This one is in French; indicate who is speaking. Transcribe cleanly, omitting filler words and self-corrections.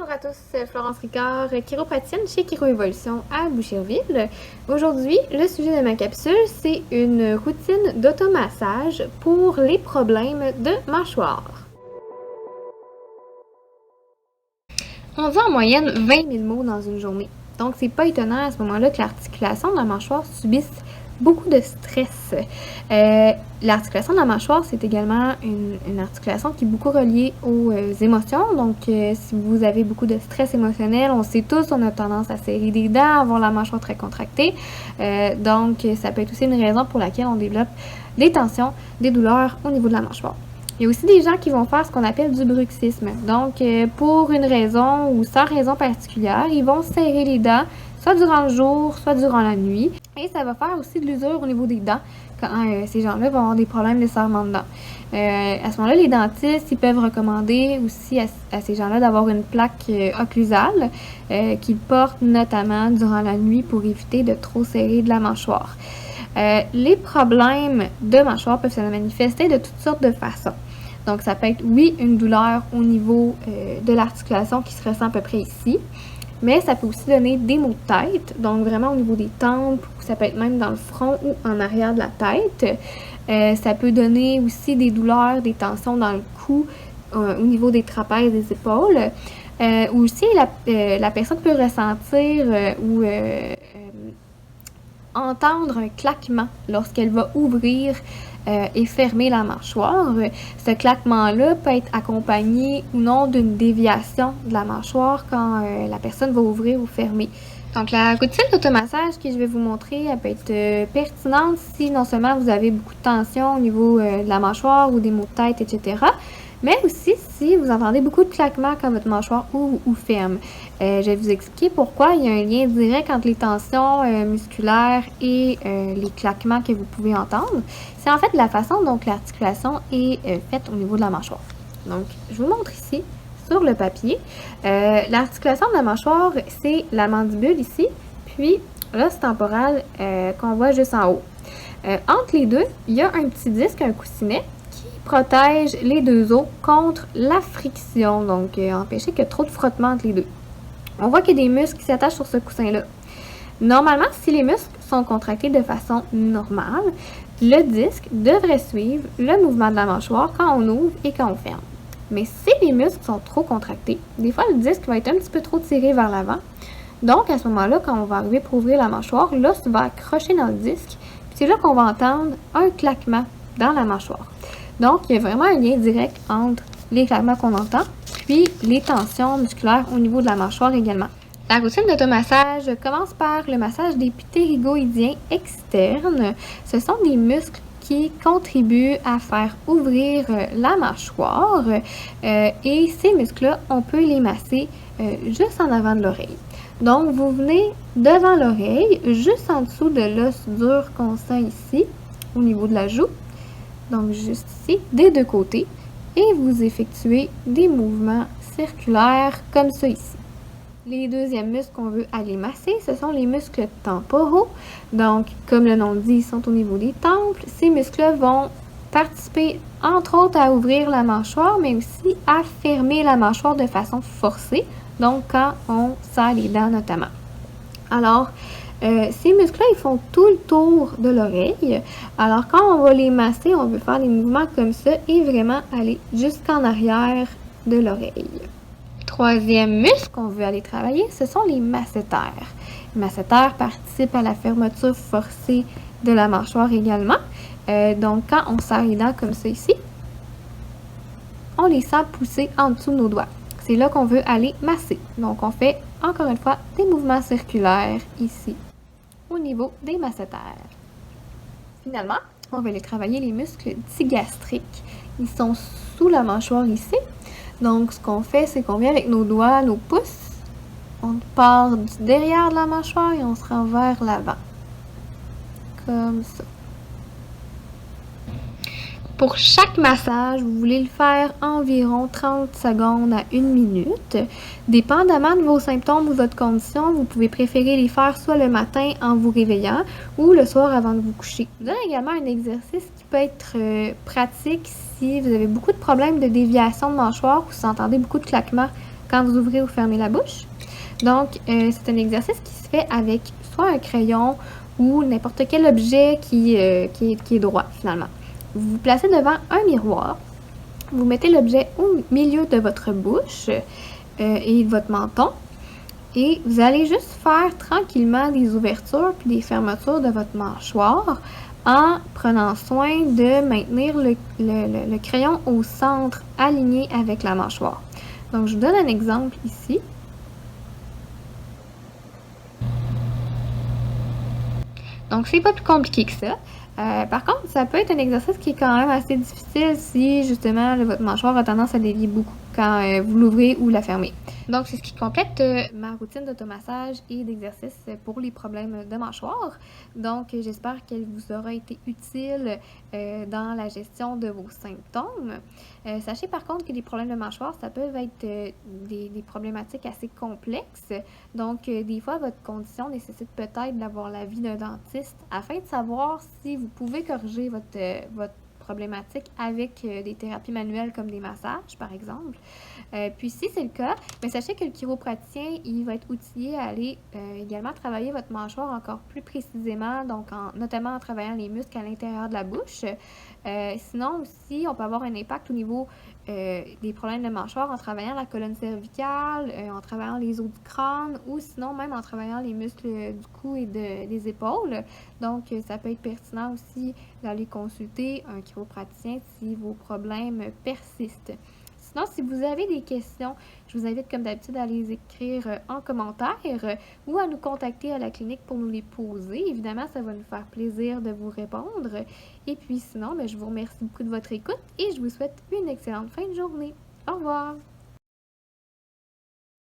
Speaker 1: Bonjour à tous, c'est Florence Ricard, chiropraticienne chez Chiroévolution à Boucherville. Aujourd'hui, le sujet de ma capsule, c'est une routine d'automassage pour les problèmes de mâchoire. On dit en moyenne 20 000 mots dans une journée. Donc, c'est pas étonnant à ce moment-là que l'articulation de la mâchoire subisse beaucoup de stress. L'articulation de la mâchoire, c'est également une articulation qui est beaucoup reliée aux émotions. Donc, si vous avez beaucoup de stress émotionnel, on sait tous, on a tendance à serrer des dents, à avoir la mâchoire très contractée. Donc, ça peut être aussi une raison pour laquelle on développe des tensions, des douleurs au niveau de la mâchoire. Il y a aussi des gens qui vont faire ce qu'on appelle du bruxisme. Donc, pour une raison ou sans raison particulière, ils vont serrer les dents, soit durant le jour, soit durant la nuit. Et ça va faire aussi de l'usure au niveau des dents quand ces gens-là vont avoir des problèmes de serrement de dents. À ce moment-là, les dentistes, ils peuvent recommander aussi à ces gens-là d'avoir une plaque occlusale qu'ils portent notamment durant la nuit pour éviter de trop serrer de la mâchoire. Les problèmes de mâchoire peuvent se manifester de toutes sortes de façons. Donc, ça peut être, oui, une douleur au niveau de l'articulation qui se ressent à peu près ici, mais ça peut aussi donner des maux de tête, donc vraiment au niveau des tempes, ou ça peut être même dans le front ou en arrière de la tête. Ça peut donner aussi des douleurs, des tensions dans le cou, au niveau des trapèzes, des épaules. Aussi, la personne peut ressentir ou entendre un claquement lorsqu'elle va ouvrir et fermer la mâchoire. Ce claquement-là peut être accompagné ou non d'une déviation de la mâchoire quand la personne va ouvrir ou fermer. Donc, la routine d'automassage que je vais vous montrer, elle peut être pertinente si non seulement vous avez beaucoup de tension au niveau de la mâchoire ou des maux de tête, etc., mais aussi si vous entendez beaucoup de claquements quand votre mâchoire ouvre ou ferme. Je vais vous expliquer pourquoi il y a un lien direct entre les tensions musculaires et les claquements que vous pouvez entendre. C'est en fait la façon dont l'articulation est faite au niveau de la mâchoire. Donc, je vous montre ici sur le papier. L'articulation de la mâchoire, c'est la mandibule ici, puis l'os temporal qu'on voit juste en haut. Entre les deux, il y a un petit disque, un coussinet, protège les deux os contre la friction, donc empêcher qu'il y ait trop de frottement entre les deux. On voit qu'il y a des muscles qui s'attachent sur ce coussin-là. Normalement, si les muscles sont contractés de façon normale, le disque devrait suivre le mouvement de la mâchoire quand on ouvre et quand on ferme. Mais si les muscles sont trop contractés, des fois le disque va être un petit peu trop tiré vers l'avant. Donc, à ce moment-là, quand on va arriver pour ouvrir la mâchoire, l'os va accrocher dans le disque. C'est là qu'on va entendre un claquement dans la mâchoire. Donc, il y a vraiment un lien direct entre les claquements qu'on entend, puis les tensions musculaires au niveau de la mâchoire également. La routine d'automassage commence par le massage des ptérygoïdiens externes. Ce sont des muscles qui contribuent à faire ouvrir la mâchoire et ces muscles-là, on peut les masser juste en avant de l'oreille. Donc, vous venez devant l'oreille, juste en dessous de l'os dur qu'on sent ici, au niveau de la joue. Donc, juste ici, des deux côtés. Et vous effectuez des mouvements circulaires comme ça ici. Les deuxièmes muscles qu'on veut aller masser, ce sont les muscles temporaux. Donc, comme le nom le dit, ils sont au niveau des tempes. Ces muscles-là vont participer, entre autres, à ouvrir la mâchoire, mais aussi à fermer la mâchoire de façon forcée. Donc, quand on serre les dents notamment. Alors, ces muscles-là, ils font tout le tour de l'oreille. Alors, quand on va les masser, on veut faire des mouvements comme ça et vraiment aller jusqu'en arrière de l'oreille. Troisième muscle qu'on veut aller travailler, ce sont les masséters. Les masséters participent à la fermeture forcée de la mâchoire également. Donc, quand on serre les dents comme ça ici, on les sent pousser en dessous de nos doigts. C'est là qu'on veut aller masser. Donc, on fait encore une fois des mouvements circulaires ici, au niveau des masséters. Finalement, on va aller travailler les muscles digastriques. Ils sont sous la mâchoire ici. Donc, ce qu'on fait, c'est qu'on vient avec nos doigts, nos pouces, on part du derrière de la mâchoire et on se rend vers l'avant. Comme ça. Pour chaque massage, vous voulez le faire environ 30 secondes à 1 minute. Dépendamment de vos symptômes ou votre condition, vous pouvez préférer les faire soit le matin en vous réveillant ou le soir avant de vous coucher. Je vous donne également un exercice qui peut être pratique si vous avez beaucoup de problèmes de déviation de mâchoire ou si vous entendez beaucoup de claquements quand vous ouvrez ou fermez la bouche. Donc, c'est un exercice qui se fait avec soit un crayon ou n'importe quel objet qui est droit, finalement. Vous vous placez devant un miroir. Vous mettez l'objet au milieu de votre bouche et de votre menton. Et vous allez juste faire tranquillement des ouvertures puis des fermetures de votre mâchoire en prenant soin de maintenir le crayon au centre, aligné avec la mâchoire. Donc, je vous donne un exemple ici. Donc, c'est pas plus compliqué que ça. Par contre, ça peut être un exercice qui est quand même assez difficile si, justement, votre mâchoire a tendance à dévier beaucoup quand vous l'ouvrez ou la fermez. Donc, c'est ce qui complète ma routine d'automassage et d'exercice pour les problèmes de mâchoire. Donc, j'espère qu'elle vous aura été utile dans la gestion de vos symptômes. Sachez par contre que les problèmes de mâchoire, ça peut être des problématiques assez complexes. Donc, des fois, votre condition nécessite peut-être d'avoir l'avis d'un dentiste afin de savoir si vous pouvez corriger votre problématique avec des thérapies manuelles comme des massages, par exemple. Puis, si c'est le cas, mais sachez que le chiropraticien, il va être outillé à aller également travailler votre mâchoire encore plus précisément, donc notamment en travaillant les muscles à l'intérieur de la bouche. Sinon aussi, on peut avoir un impact au niveau des problèmes de mâchoire en travaillant la colonne cervicale, en travaillant les os du crâne ou sinon même en travaillant les muscles du cou et des épaules. Donc, ça peut être pertinent aussi d'aller consulter un chiropraticien si vos problèmes persistent. Sinon, si vous avez des questions, je vous invite comme d'habitude à les écrire en commentaire ou à nous contacter à la clinique pour nous les poser. Évidemment, ça va nous faire plaisir de vous répondre. Et puis sinon, je vous remercie beaucoup de votre écoute et je vous souhaite une excellente fin de journée. Au revoir!